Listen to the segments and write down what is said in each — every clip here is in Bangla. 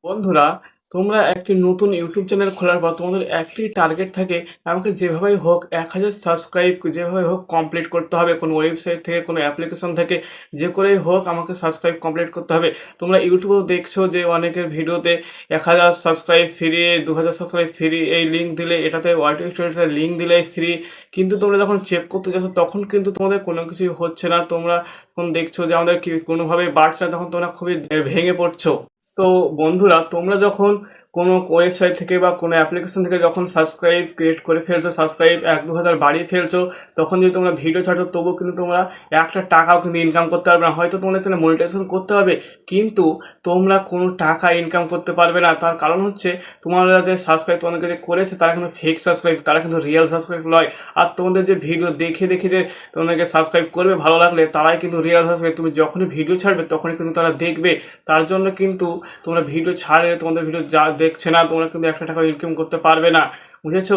বন্ধুরা, তোমরা একটি নতুন ইউটিউব চ্যানেল খোলার পর তোমাদের একটি টার্গেট থাকে, আমাকে যেভাবেই হোক ১,০০০ সাবস্ক্রাইব যেভাবে হোক কমপ্লিট করতে হবে। কোনো ওয়েবসাইট থেকে, কোনো অ্যাপ্লিকেশন থেকে যে করেই হোক আমাকে সাবস্ক্রাইব কমপ্লিট করতে হবে। তোমরা ইউটিউবেও দেখছো যে অনেকের ভিডিওতে ১,০০০ সাবস্ক্রাইব ফ্রি, ২,০০০ সাবস্ক্রাইব ফ্রি, এই লিঙ্ক দিলে এটাতে ওয়াইটিতে লিঙ্ক দিলে ফ্রি। কিন্তু তোমরা যখন চেক করতে যাচ্ছ তখন কিন্তু তোমাদের কোনো কিছুই হচ্ছে না। তোমরা যখন দেখছো যে আমাদের কি কোনোভাবেই বাড়ছে না, তখন তোমরা খুবই ভেঙে পড়ছো। তো বন্ধুরা, তোমরা যখন কোনো ওয়েবসাইট থেকে বা কোনো অ্যাপ্লিকেশন থেকে যখন সাবস্ক্রাইব ক্রিয়েট করে ফেলছো, সাবস্ক্রাইব ১-২ হাজার বাড়িয়ে ফেলছো, তখন যদি তোমরা ভিডিও ছাড়ছো তবুও কিন্তু তোমরা একটা টাকাও কিন্তু ইনকাম করতে পারবে না। হয়তো তোমাদের চ্যানেল মনিটাইজেশন করতে হবে, কিন্তু তোমরা কোনো টাকা ইনকাম করতে পারবে না। তার কারণ হচ্ছে তোমরা যে সাবস্ক্রাইব তোমাদেরকে যে করেছে তারা কিন্তু ফেক সাবস্ক্রাইব, তারা কিন্তু রিয়েল সাবস্ক্রাইব নয়। আর তোমাদের যে ভিডিও দেখে দেখে যে তোমাদেরকে সাবস্ক্রাইব করবে ভালো লাগলে, তারাই কিন্তু রিয়েল সাবস্ক্রাইব। তুমি যখনই ভিডিও ছাড়বে তখনই কিন্তু তারা দেখবে। তার জন্য কিন্তু তোমরা ভিডিও ছাড়লে তোমাদের ভিডিও যা দেখছে না, তোমরা কিন্তু একটা টাকা ইনকাম করতে পারবে না, বুঝেছো?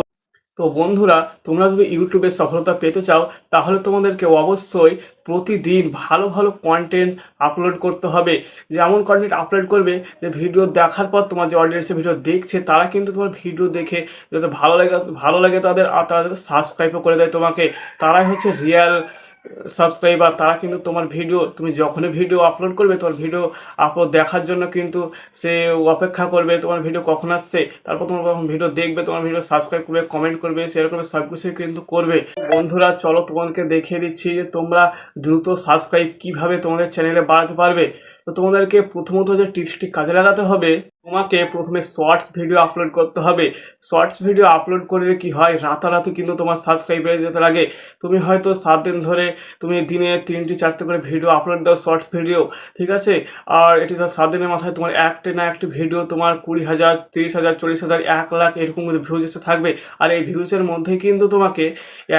তো বন্ধুরা, তোমরা যদি ইউটিউবে সফলতা পেতে চাও, তাহলে তোমাদেরকে অবশ্যই প্রতিদিন ভালো ভালো কন্টেন্ট আপলোড করতে হবে। যেমন কন্টেন্ট আপলোড করবে যে ভিডিও দেখার পর তোমার যে অডিয়েন্সের ভিডিও দেখছে তারা কিন্তু তোমার ভিডিও দেখে যাতে ভালো লাগে তাদের, আর তারা যাতে সাবস্ক্রাইবও করে দেয় তোমাকে, তারাই হচ্ছে রিয়েল সাবস্ক্রাইবার। তারা কিন্তু তোমার ভিডিও, তুমি যখনই ভিডিও আপলোড করবে তোমার ভিডিও আপলোড দেখার জন্য কিন্তু সে অপেক্ষা করবে তোমার ভিডিও কখন আসছে, তারপর তোমার যখন ভিডিও দেখবে তোমার ভিডিও সাবস্ক্রাইব করবে, কমেন্ট করবে, শেয়ার করবে, সব কিছুই কিন্তু করবে। বন্ধুরা, চলো তোমাদেরকে দেখিয়ে দিচ্ছি যে তোমরা দ্রুত সাবস্ক্রাইব কিভাবে তোমাদের চ্যানেলে বাড়াতে পারবে। তো তোমাদেরকে প্রথমত যে টিপসটি কাজে লাগাতে হবে, তোমাকে প্রথমে শর্টস ভিডিও আপলোড করতে হবে। শর্টস ভিডিও আপলোড করলে কি হয়, রাতারাতি কিন্তু তোমার সাবস্ক্রাইব বেড়ে যেতে লাগে। তুমি হয়তো 7 দিন ধরে তুমি দিনে 3-4টে করে ভিডিও আপলোড দাও, শর্টস ভিডিও, ঠিক আছে? আর এটি তো 7 দিনের মাথায় তোমার একটি না একটি ভিডিও তোমার 20,000, 30,000, 40,000, 1,00,000 এরকম ভিউজ এসে থাকবে। আর এই ভিউজের মধ্যেই কিন্তু তোমাকে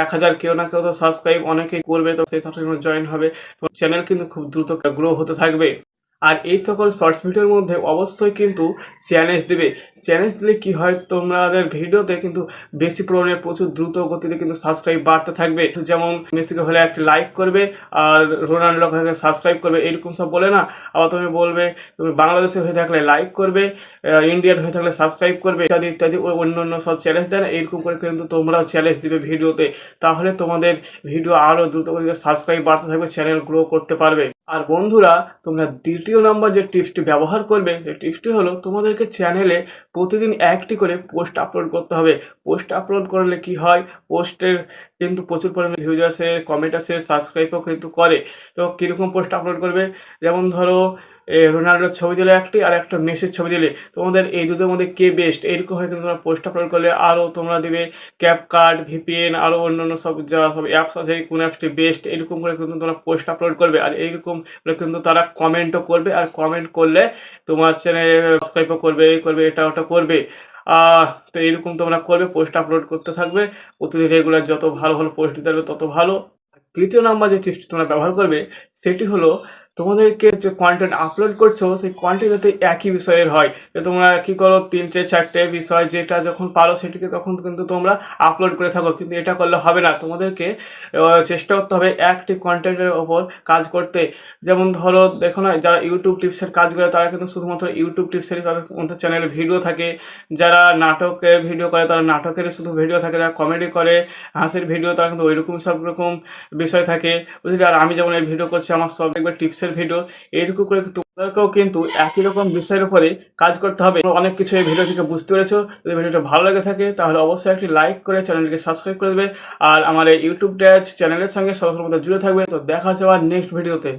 1,000 কেউ না কেউ তো সাবস্ক্রাইব অনেকেই করবে, তো সেই সাবস্ক্রাইব জয়েন হবে। তোমার চ্যানেল কিন্তু খুব দ্রুত গ্রো হতে থাকবে। আর এই সকল শর্টস ভিডিওর মধ্যে অবশ্যই কিন্তু চ্যালেঞ্জ দিবে। চ্যালেঞ্জ দিলে কি হয়, তোমাদের ভিডিওতে কিন্তু বেশি পরিমাণে প্রচুর দ্রুত গতিতে কিন্তু সাবস্ক্রাইব বাড়তে থাকবে। যেমন মেসিকে হলে একটি লাইক করবে, আর রোনাল্ডোকে হলে সাবস্ক্রাইব করবে, এরকম সব বলে না। আবার তুমি বলবে তুমি বাংলাদেশে হয়ে থাকলে লাইক করবে, ইন্ডিয়ান হয়ে থাকলে সাবস্ক্রাইব করবে, ইত্যাদি ইত্যাদি অন্য অন্য সব চ্যালেঞ্জ দেয় না, এরকম করে কিন্তু তোমরাও চ্যালেঞ্জ দিবে ভিডিওতে। তাহলে তোমাদের ভিডিও আরও দ্রুত গতিতে সাবস্ক্রাইব বাড়তে থাকবে, চ্যানেল গ্রো করতে পারবে। আর বন্ধুরা, তোমরা দ্বিতীয় নাম্বার যে টিপসটি ব্যবহার করবে, এই টিপসটি হলো তোমাদেরকে চ্যানেলে প্রতিদিন একটি করে পোস্ট আপলোড করতে হবে। পোস্ট আপলোড করলে কি হয়, পোস্টের কিন্তু প্রচুর পরিমাণে ভিউজ আসে, কমেন্ট আসে, সাবস্ক্রাইবও কিন্তু করে। তো কীরকম পোস্ট আপলোড করবে, যেমন ধরো রোনাল্ডোর ছবি দিলে একটি, আর একটা মেসির ছবি দিলে, তোমাদের এই দুটোর মধ্যে কে বেস্ট, এইরকম হয়ে কিন্তু তোমরা পোস্ট আপলোড করলে। আরও তোমরা দিবে ক্যাপকাট, ভিপিএন, আরও অন্যান্য সব যা সব অ্যাপস আছে কোন অ্যাপসটি বেস্ট, এরকম করে কিন্তু তোমরা পোস্ট আপলোড করবে। আর এইরকম করে কিন্তু তারা কমেন্টও করবে, আর কমেন্ট করলে তোমার চ্যানেলে সাবস্ক্রাইবও করবে, এই করবে, এটা ওটা করবে। তো এইরকম তোমরা করবে, পোস্ট আপলোড করতে থাকবে প্রতিদিন রেগুলার। যত ভালো ভালো পোস্ট দিতে পারবে তত ভালো। তৃতীয় নাম্বার যে টিপসটি তোমরা ব্যবহার করবে, সেটি হলো তোমাদেরকে যে কন্টেন্ট আপলোড করছো সেই কন্টেন্ট যাতে একই বিষয়ের হয়। যে তোমরা কী করো, 3-4টে বিষয় যেটা যখন পারো সেটিকে তখন কিন্তু তোমরা আপলোড করে থাকো, কিন্তু এটা করলে হবে না। তোমাদেরকে চেষ্টা করতে হবে একটি কন্টেন্টের ওপর কাজ করতে। যেমন ধরো, দেখো না, যারা ইউটিউব টিপসের কাজ করে তারা কিন্তু শুধুমাত্র ইউটিউব টিপসেরই তাদের মধ্যে চ্যানেলে ভিডিও থাকে। যারা নাটকের ভিডিও করে তারা নাটকেরই শুধু ভিডিও থাকে। যারা কমেডি করে, হাসির ভিডিও, তারা কিন্তু ওইরকম সব রকম বিষয় থাকে, বুঝলি? আর আমি যেমন এই ভিডিও করছি, আমার সব দেখবে টিপসের ভিডিও। এইটুকু করে তোমাদেরকেও কিন্তু একই রকম বিষয়ের উপরে কাজ করতে হবে। অনেক কিছু এই ভিডিও থেকে বুঝতে পেরেছো। যদি ভিডিওটা ভালো লেগে থাকে তাহলে অবশ্যই একটি লাইক করে চ্যানেলটিকে সাবস্ক্রাইব করে দেবে। আর আমার এই ইউটিউব চ্যানেলের সঙ্গে সবার মধ্যে জুড়ে থাকবে। তো দেখা হচ্ছে আবার নেক্সট ভিডিওতে।